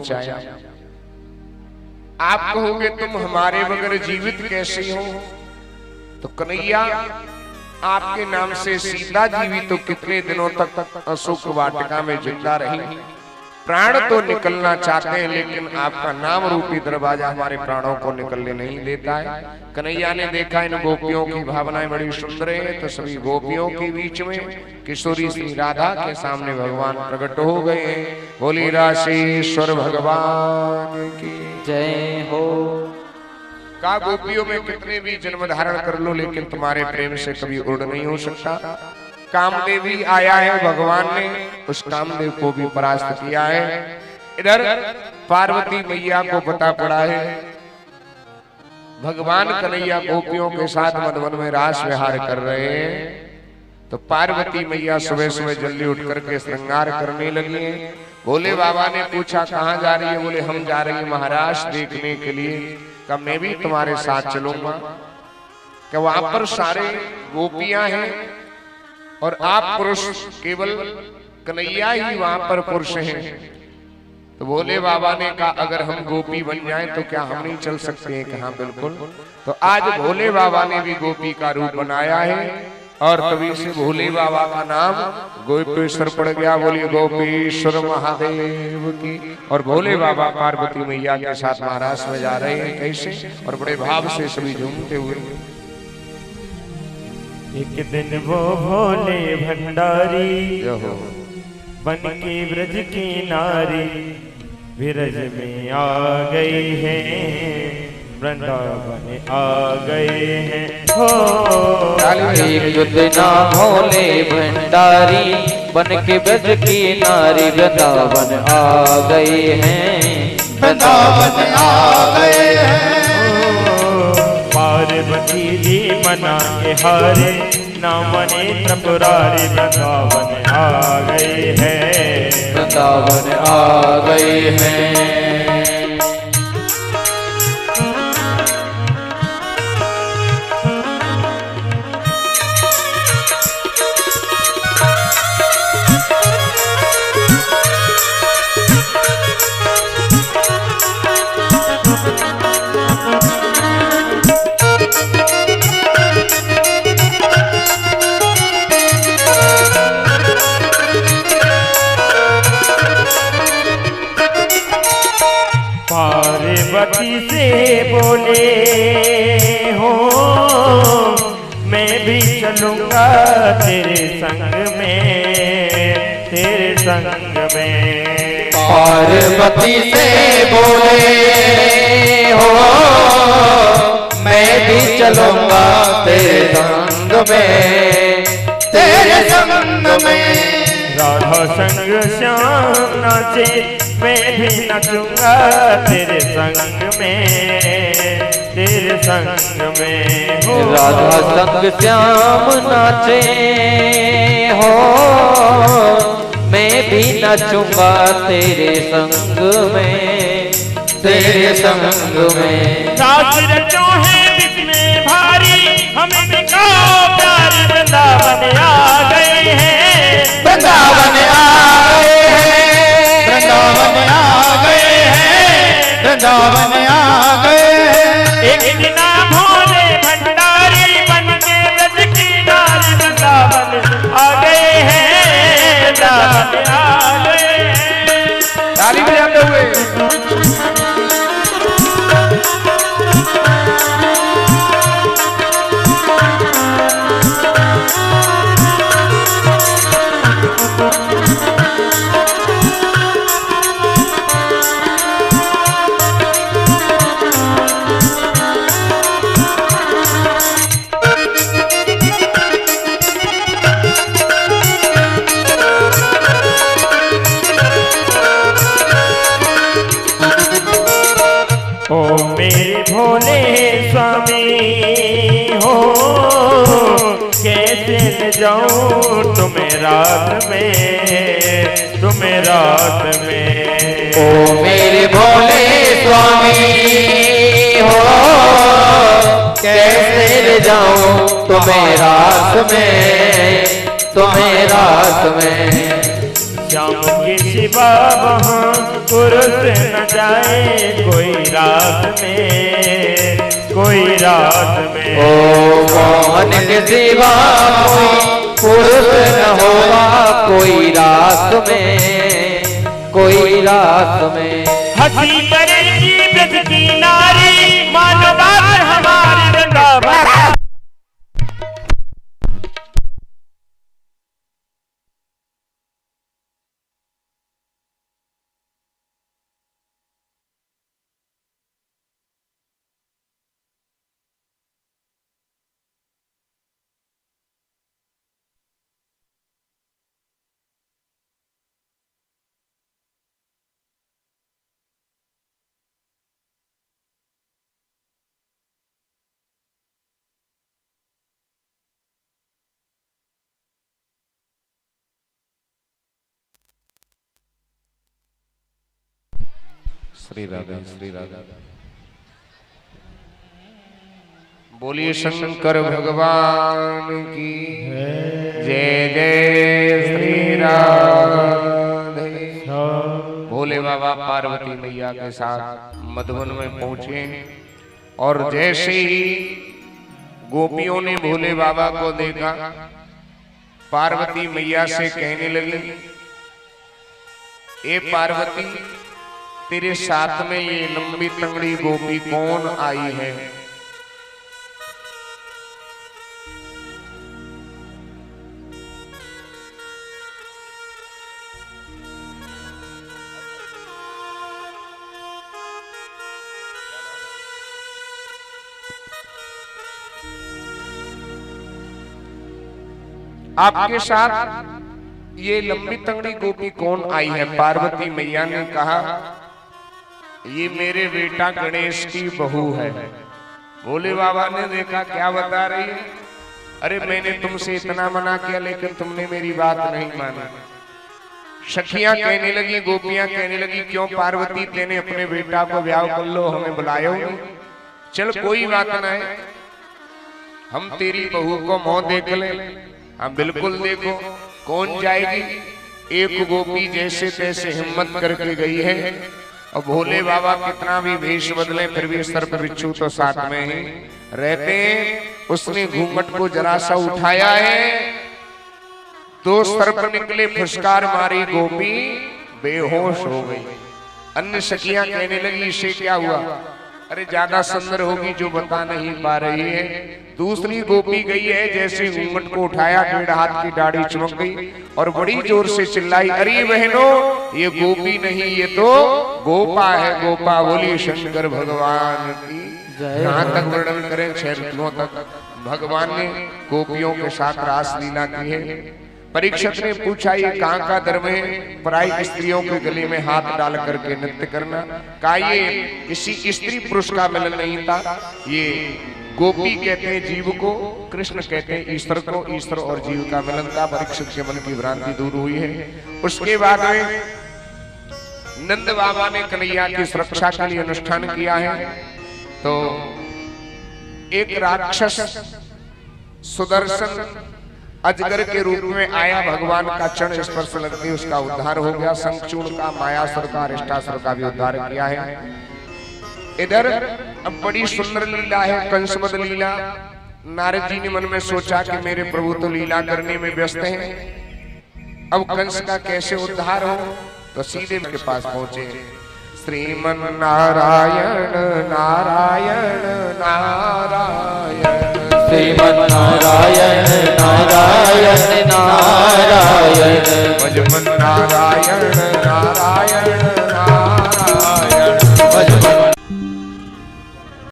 बचाया। आप कहोगे तुम हमारे बगैर जीवित कैसे हो, तो कन्हैया आपके नाम से सीता जीवी तो कितने दिनों तक अशोक वाटिका में जिंदा रही। प्राण तो निकलना चाहते हैं लेकिन आपका नाम रूपी दरवाजा हमारे प्राणों को निकलने नहीं देता है। कन्हैया ने देखा इन गोपियों की भावनाएं बड़ी सुंदर है, तो सभी गोपियों के बीच में किशोरी श्री राधा के सामने भगवान प्रकट हो गए हैं। बोली राशेश्वर भगवान की जय हो। का गोपियों में कितने भी जन्म धारण कर लो लेकिन तुम्हारे प्रेम से कभी उड़ नहीं हो सकता। कामदेव भी आया है, भगवान ने उस कामदेव को भी परास्त किया है। इधर पार्वती मैया को पता पड़ा है भगवान कन्हैया गोपियों के साथ मधुवन में रास विहार कर रहे हैं। तो पार्वती मैया सुबह सुबह जल्दी उठ करके श्रृंगार करने लगी है। भोले बाबा ने पूछा कहाँ जा रही है, बोले हम जा रही है महाराज देखने के लिए। क्या मैं भी तुम्हारे साथ चलूंगा? क्या वहां पर सारे गोपियां हैं और आप पुरुष, केवल कन्हैया ही वहां पर पुरुष हैं। तो भोले बाबा ने कहा अगर हम गोपी बन जाएं तो क्या हम नहीं चल सकते हैं? कहा बिल्कुल। तो आज भोले बाबा ने भी गोपी का रूप बनाया है और तभी से भोले बाबा का नाम गोपेश्वर पड़ गया। बोलिए गोपेश्वर महादेव की। और भोले बाबा पार्वती मैया के साथ महाराज में जा रहे हैं कैसे, और बड़े भाव से सभी झूमते हुए। एक दिन वो भोले भंडारी बन के ब्रज की नारी विरज में आ गई है, वृंदावन आ गए हैं हो। एक दिन भोले भंडारी बन के ब्रज की नारी वृंदावन आ गए हैं, वृंदावन आ गए हैं। पार्वती जी मना के हारे ना मने त्रिपुरारी वृंदावन आ गए हैं, वृंदावन आ गए हैं। पार्वती से बोले हो मैं भी चलूंगा तेरे संग में, तेरे संग में। पार्वती से बोले हो मैं भी चलूंगा तेरे संग में, तेरे संग में। राधा संग श्याम नाचे मैं भी नचूंगा तेरे संग में, तेरे संग में। राधा संग श्याम नाचे हो मैं भी नचूंगा तेरे संग में, तेरे संग में। सास रचो है बिकने भारी हमें बिकाओ प्यार, वृंदावन आ गए हैं, वृंदावन आ गए हैं, वृंदावन आ गए हैं, वृंदावन आ गए हैं। एक दिन भोले भंडारी बन के ब्रज की नारी वृंदावन आ गए हैं, वृंदावन आ गए हैं। ताली बजाते हुए। जाऊं तुम्हें रात में, तुम्हें रात में। ओ मेरे भोले स्वामी हो कैसे ले जाऊं तुम्हें रात में, तुम्हें रात में। श्याम के सिवा वहाँ पुरुष न जाए कोई रात में, कोई रात में। ओ मोहन के सिवा पुरुष न होगा कोई रात में, कोई रात में। हंसी करेगी ब्रज की नारी मानो बात हमारी वृंदावन। श्री राधा, श्री राधा। बोलिए शंकर भगवान की जय जय श्री राधे। भोले बाबा पार्वती मैया के साथ मधुबन में पहुंचे और जैसे ही गोपियों ने भोले बाबा को देखा, पार्वती मैया से कहने लगी, ए पार्वती, तेरे साथ में ये लंबी तंगड़ी गोपी कौन आई है? आपके साथ ये लंबी तंगड़ी गोपी कौन आई है? पार्वती मैया ने कहा, ये मेरे बेटा गणेश की बहू है। भोले बाबा ने देखा, क्या बता रही है? अरे मैंने तुमसे इतना मना किया लेकिन तुमने मेरी बात नहीं मानी। सखियां कहने लगी, गोपियां कहने लगी, क्यों पार्वती, तेने अपने बेटा को ब्याह कर लो, हमें बुलायो नहीं। चल कोई बात नहीं, हम तेरी बहू को मुंह देख ले। हाँ बिल्कुल देखो, कौन जाएगी? एक गोपी जैसे तैसे हिम्मत करके गई है। और भोले बाबा कितना भी वेश बदले फिर भी सर्प बिच्छू तो साथ में ही रहते हैं। उसने घूंघट को जरा सा उठाया है, दो सर्प निकले, फुसकार मारी, गोपी बेहोश हो गई। अन्य सखियां कहने लगी, इसे क्या हुआ? अरे ज्यादा सुंदर होगी जो बता नहीं पा रही है। दूसरी गोपी गई है, जैसे घूंघट को उठाया, 1.5 हाथ की दाढ़ी चमक गई और बड़ी जोर से चिल्लाई, अरे बहनों, ये गोपी नहीं, ये तो गोपा है, गोपा। बोलिए शंकर भगवान की। यहाँ तक वर्णन करें 6 ऋतुओं तक भगवान ने गोपियों के साथ रास लीला की है। परीक्षित ने पूछा, ये कहाँ का धर्म है पराई स्त्रियों के गले में हाथ डाल करके नृत्य करना? का ये किसी स्त्री पुरुष का मिलन नहीं था। ये गोपी कहते हैं जीव को, कृष्ण कहते हैं ईश्वर को, ईश्वर और जीव का मिलन था। परीक्षित के मन की भ्रांति दूर हुई है। उसके बाद में नंद बाबा ने कन्हैया की सुरक्षा के लिए अनुष्ठान किया है। तो एक राक्षस सुदर्शन अजगर के रूप में आया, भगवान का चरण स्पर्श लगते उसका उद्धार हो गया। शंखचूड़ का, मायासुर का, अरिष्टासुर का भी उद्धार किया है। इधर अब बड़ी सुंदर लीला है, कंसवध लीला। नारद जी ने मन में सोचा कि मेरे प्रभु तो लीला करने में व्यस्त हैं, अब कंस का कैसे उद्धार हो? तो सीधे के पास पहुंचे। श्रीमन नारायण नारायण नारायण, श्रीमन नारायण नारायण नारायण, भजमन नारायण